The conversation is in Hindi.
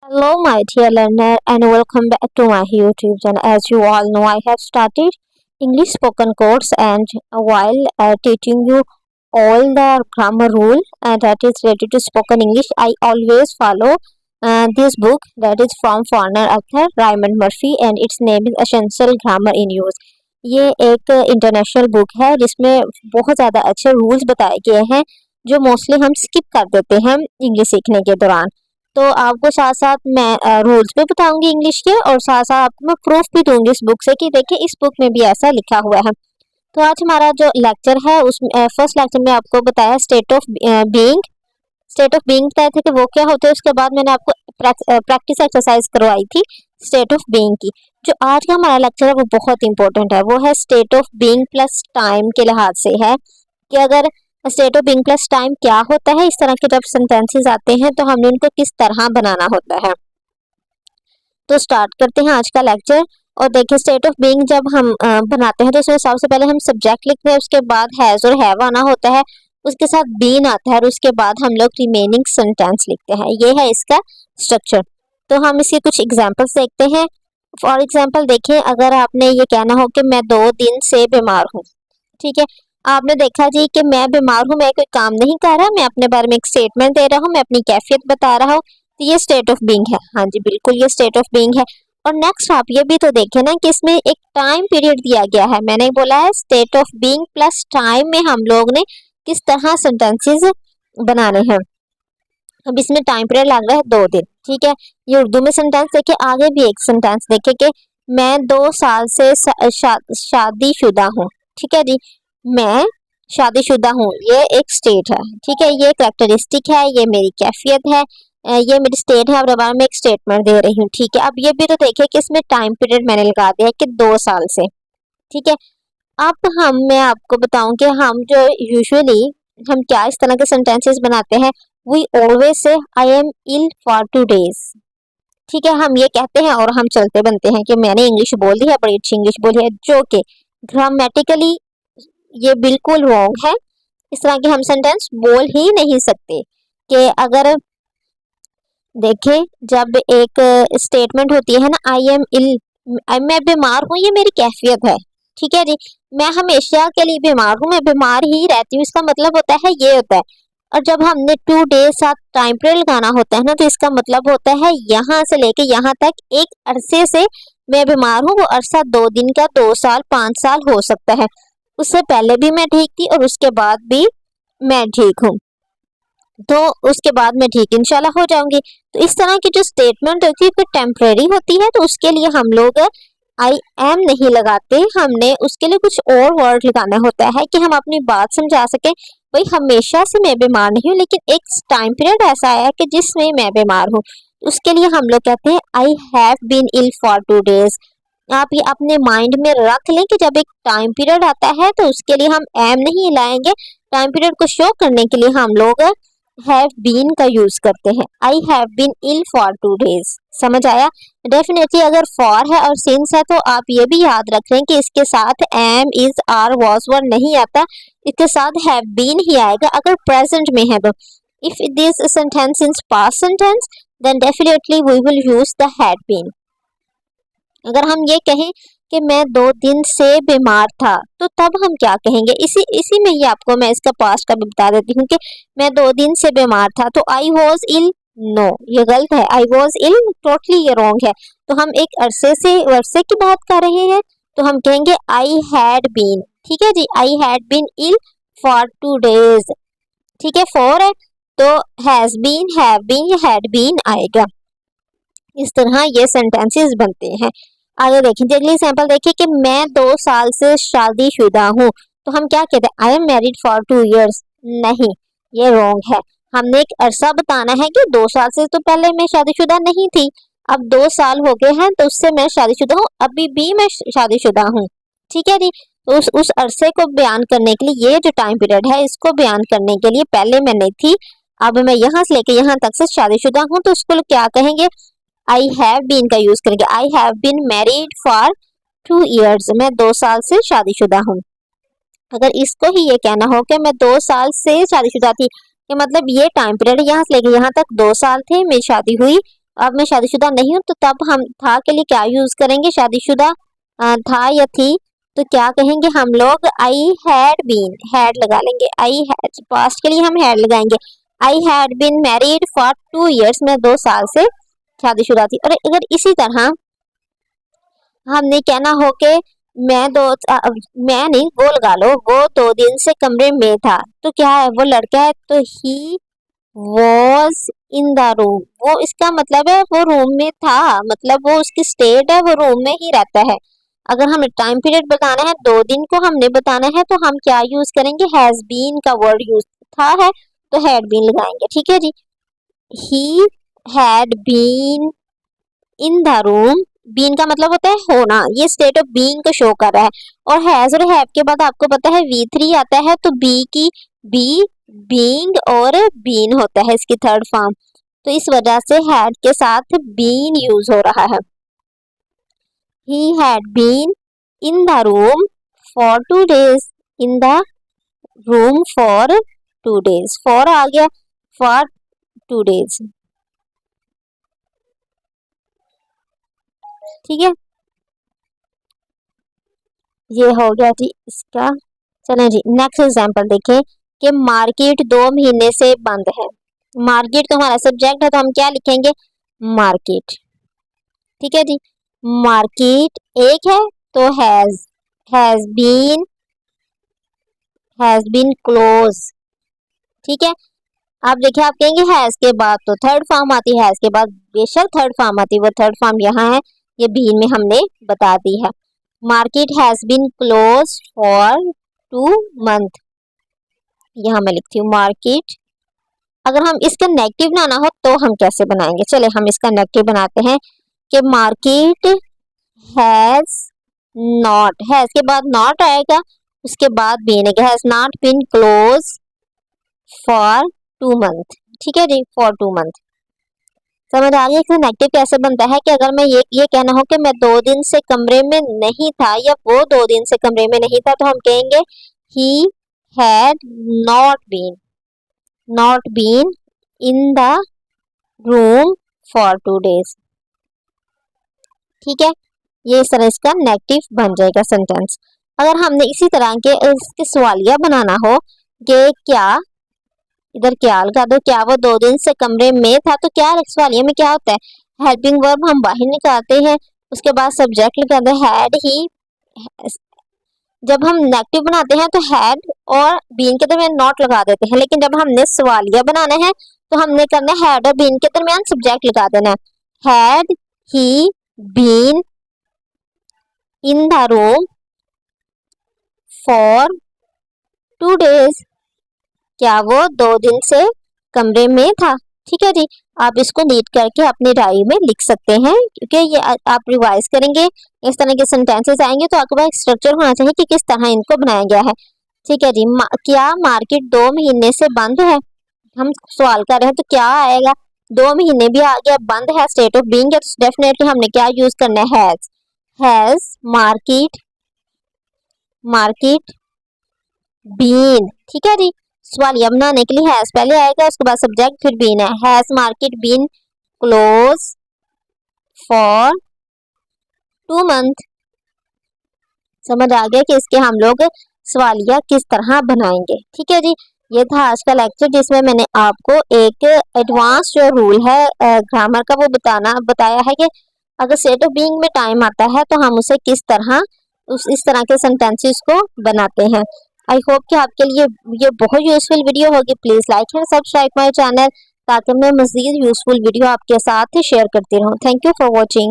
Hello, my dear learner, and welcome back to my YouTube channel. As you all know, I have started English spoken course, and while teaching you all the grammar rule that is related to spoken English, I always follow this book that is from foreigner author Raymond Murphy, and its name is Essential Grammar in Use. ये एक इंटरनेशनल बुक है जिसमें बहुत ज़्यादा अच्छे रूल्स बताए गए हैं जो मोस्टली हम स्किप कर देते हैं इंग्लिश सीखने के दौरान। तो आपको साथ साथ मैं रूल्स भी बताऊंगी इंग्लिश के, और साथ साथ आपको मैं प्रूफ भी दूंगी इस बुक से कि देखिए इस बुक में भी ऐसा लिखा हुआ है। तो आज हमारा जो लेक्चर है उस फर्स्ट लेक्चर में आपको बताया state of being. State of being बताया था कि वो क्या होता है। उसके बाद मैंने आपको प्रैक्टिस एक्सरसाइज करवाई थी स्टेट ऑफ बीइंग की। जो आज का हमारा लेक्चर है वो बहुत इंपॉर्टेंट है, वो है state of being plus time के लिहाज से है कि अगर state of being plus time क्या होता है, इस तरह के जब सेंटेंसेस आते हैं तो हमने उनको किस तरह बनाना होता है। तो स्टार्ट करते हैं आज का लेक्चर। और देखिए स्टेट ऑफ बीइंग जब हम बनाते हैं तो इसमें सबसे पहले हम सब्जेक्ट लिखते हैं, उसके बाद हैज और हैव आना होता है, उसके साथ बीन आता है, और उसके बाद हम लोग रिमेनिंग सेंटेंस लिखते हैं। ये है इसका स्ट्रक्चर। तो हम इसके कुछ एग्जाम्पल्स देखते हैं। फॉर एग्जाम्पल देखिए, अगर आपने ये कहना हो कि मैं 2 दिन से बीमार हूँ, ठीक है। आपने देखा जी कि मैं बीमार हूँ, मैं कोई काम नहीं कर रहा, मैं अपने बारे में एक स्टेटमेंट दे रहा हूँ, मैं अपनी कैफियत बता रहा हूँ, तो ये स्टेट ऑफ बीइंग है। हाँ जी बिल्कुल, ये स्टेट ऑफ बीइंग है। और नेक्स्ट आप ये भी तो देखें ना कि इसमें एक टाइम पीरियड दिया गया है। मैंने बोला है state of being plus time में हम लोग ने किस तरह सेंटेंसेस बनाने हैं। अब इसमें टाइम पीरियड लग रहा है 2 दिन, ठीक है। ये उर्दू में सेंटेंस देखिए, आगे भी एक सेंटेंस देखिए कि मैं 2 साल से शादीशुदा हूँ, ठीक है जी। मैं शादीशुदा हूँ, ये एक स्टेट है, ठीक है। ये कैरेक्टरिस्टिक है, ये मेरी कैफियत है, ये मेरी स्टेट है, और अब मैं एक स्टेटमेंट दे रही हूँ, ठीक है। अब ये भी तो देखिए कि इसमें टाइम पीरियड मैंने लगा दिया है कि 2 साल से, ठीक है। अब मैं आपको बताऊं कि हम जो यूजुअली हम क्या इस तरह के सेंटेंसेस बनाते हैं। We always say I am ill for 2 days, ठीक है। हम ये कहते हैं और हम चलते बनते हैं कि मैंने इंग्लिश बोल दी है, बड़ी अच्छी इंग्लिश बोली है, जो कि ग्रामेटिकली ये बिल्कुल रॉन्ग है। इस तरह के हम सेंटेंस बोल ही नहीं सकते। कि अगर देखें जब एक स्टेटमेंट होती है ना, आई एम इल, मैं बीमार हूँ, ये मेरी कैफियत है, ठीक है जी। मैं हमेशा के लिए बीमार हूँ, मैं बीमार ही रहती हूँ, इसका मतलब होता है ये होता है। और जब हमने 2 days साथ टाइम पीरियड लगाना होता है ना, तो इसका मतलब होता है यहाँ से लेके यहाँ तक एक अरसे से मैं बीमार हूँ। वो अरसा 2 दिन का, 2 साल, 5 साल हो सकता है। उससे पहले भी मैं ठीक थी और उसके बाद भी मैं ठीक हूँ, तो उसके बाद मैं ठीक इंशाल्लाह हो जाऊंगी। तो इस तरह की जो स्टेटमेंट होती है वो टेम्परेरी होती है, तो उसके लिए हम लोग आई एम नहीं लगाते, हमने उसके लिए कुछ और वर्ड लगाना होता है कि हम अपनी बात समझा सके। भाई हमेशा से मैं बीमार नहीं हूँ, लेकिन एक टाइम पीरियड ऐसा आया कि जिसमें मैं बीमार हूँ, उसके लिए हम लोग कहते हैं I have been ill for 2 days। आप ये अपने माइंड में रख लें कि जब एक टाइम पीरियड आता है तो उसके लिए हम एम नहीं लाएंगे। टाइम पीरियड को शो करने के लिए हम लोग हैव बीन का यूज करते हैं। I have been ill for 2 days, समझ आया। डेफिनेटली अगर फॉर है और सिंस है तो आप ये भी याद रख लें कि इसके साथ एम, इज, आर, वाज, वर नहीं आता, इसके साथ हैव बीन ही आएगा अगर प्रेजेंट में है तो। If this sentence is past sentence then definitely we will use the had been. अगर हम ये कहें कि मैं 2 दिन से बीमार था, तो तब हम क्या कहेंगे। इसी में ही आपको मैं इसका पास्ट का भी बता देती हूँ कि मैं 2 दिन से बीमार था, तो आई वॉज इल, नो ये गलत है, आई वॉज इल टोटली ये रॉन्ग है। तो हम एक अरसे की बात कर रहे हैं, तो हम कहेंगे आई हैड बीन, ठीक है जी। I had been ill for 2 days, ठीक है। फॉर है तो हैज बीन, हैव बीन या हैड बीन आएगा। इस तरह ये सेंटेंसेस बनते हैं। आगे देखें, अगली एग्जांपल देखिए कि मैं 2 साल से शादीशुदा हूँ, तो हम क्या कहते हैं, I am married for 2 years। नहीं, ये रॉन्ग है। हमने एक अरसा बताना है कि 2 साल से तो पहले मैं शादीशुदा नहीं थी, अब 2 साल हो गए हैं तो उससे मैं शादीशुदा हूँ, अभी भी मैं शादीशुदा हूँ, ठीक है जी। तो उस अरसे को बयान करने के लिए, ये जो टाइम पीरियड है इसको बयान करने के लिए पहले मैं नहीं थी, अब मैं यहाँ से लेके यहाँ तक से शादीशुदा हूँ, तो उसको क्या कहेंगे, आई हैव बीन का यूज करेंगे। I have been married for 2 years, मैं 2 साल से शादीशुदा हूँ। अगर इसको ही ये कहना हो कि मैं 2 साल से शादीशुदा थी, कि मतलब ये टाइम पीरियड यहाँ से लेके यहाँ तक 2 साल थे, मेरी शादी हुई अब मैं शादीशुदा नहीं हूँ तो तब हम था के लिए क्या यूज करेंगे, शादीशुदा था या थी तो क्या कहेंगे हम लोग, आई हैड बीन, हैड लगा लेंगे, आई हैड, पास्ट के लिए हम हैड लगाएंगे, I had been married for 2 years, मैं 2 साल से शादीशुदा थी। और अगर इसी तरह हमने कहना हो कि मैं नहीं, वो लगा लो, वो 2 दिन से कमरे में था, तो क्या है, वो लड़का है तो he was in the room, वो इसका मतलब है वो रूम में था, मतलब वो उसकी स्टेट है, वो रूम में ही रहता है। अगर हमें टाइम पीरियड बताना है, 2 दिन को हमने बताना है, तो हम क्या यूज करेंगे, हैज बीन का वर्ड यूज, था है तो हैड बीन लगाएंगे। ठीक है जी, he had been in the room, been का मतलब होता है होना, ये स्टेट ऑफ बीइंग को शो कर रहा है। और हैज और हैव के बाद आपको पता है V3 आता है, तो बी की बी, बीइंग और बीन होता है इसकी थर्ड फॉर्म, तो इस वजह से हैड के साथ बीन यूज हो रहा है। He had been in the room for 2 days, in the room for 2 days, for आ गया, फॉर 2 days। ठीक है, ये हो गया जी इसका। चलें जी नेक्स्ट एग्जांपल देखें कि मार्केट 2 महीने से बंद है। मार्केट तो हमारा सब्जेक्ट है, तो हम क्या लिखेंगे, मार्केट। ठीक है जी, मार्केट एक है तो हैज बीन क्लोज। ठीक है, आप देखिए, आप कहेंगे हैज के बाद तो थर्ड फॉर्म आती है, हैज के बाद बेशक थर्ड फॉर्म आती है, वो थर्ड फॉर्म यहाँ है, ये बीन में हमने बता दी है। Market has been close for 2 months, यहाँ मैं लिखती हूँ मार्केट। अगर हम इसका नेगेटिव बनाना हो तो हम कैसे बनाएंगे, चले हम इसका नेगेटिव बनाते हैं कि मार्केट हैज नॉट, हैज के बाद नॉट आएगा, उसके बाद बीन आएगा, has not been close for 2 months। ठीक है जी, फॉर 2 months। समझ आ गया कि नेगेटिव कैसे बनता है, कि अगर मैं ये कहना हो कि मैं 2 दिन से कमरे में नहीं था, या वो 2 दिन से कमरे में नहीं था, तो हम कहेंगे he had not been in the room for 2 days। ठीक है, ये इस तरह इसका नेगेटिव बन जाएगा सेंटेंस। अगर हमने इसी तरह के इसके सवालिया बनाना हो कि क्या, इधर क्या लगा दो, क्या वो 2 दिन से कमरे में था, तो क्या सवालिया में क्या होता है, हेल्पिंग वर्ब हम बाहर निकालते हैं, उसके बाद सब्जेक्ट लगाते हैं हैड ही। जब हम नेगेटिव बनाते हैं तो हैड और बीन के दरमियान नॉट लगा देते हैं, लेकिन जब हमने सवालिया बनाना है तो हमने करना है हैड और बीन के दरमियान सब्जेक्ट लगा देना है। Had he been in the room for 2 days, क्या वो 2 दिन से कमरे में था। ठीक है जी, आप इसको नीट करके अपनी डायरी में लिख सकते हैं, क्योंकि ये आप रिवाइज करेंगे, इस तरह के सेंटेंसेस आएंगे तो आपके पास एक स्ट्रक्चर होना चाहिए कि किस तरह इनको बनाया गया है। ठीक है जी, क्या मार्केट 2 महीने से बंद है, हम सवाल कर रहे हैं तो क्या आएगा, 2 महीने भी आ गया, बंद है, स्टेट ऑफ बीइंग है, तो डेफिनेटली हमने क्या यूज करना है, हैज मार्केट बीन। ठीक है जी, सवालिया बनाने के लिए हैज पहले आएगा, उसके बाद सब्जेक्ट फिर बीन है, has market been close for 2 months। समझ आ गया कि इसके हम लोग सवालिया किस तरह बनाएंगे। ठीक है जी, ये था आज का लेक्चर, जिसमें मैंने आपको एक एडवांस जो रूल है ग्रामर का वो बताया है कि अगर स्टेट ऑफ बीइंग में टाइम आता है तो हम उसे किस तरह इस तरह के सेंटेंसेस को बनाते हैं। आई होप कि आपके लिए ये बहुत यूजफुल वीडियो होगी। Please like and subscribe my channel, ताकि मैं मजीद यूजफुल वीडियो आपके साथ शेयर करती रहूँ। Thank you for watching.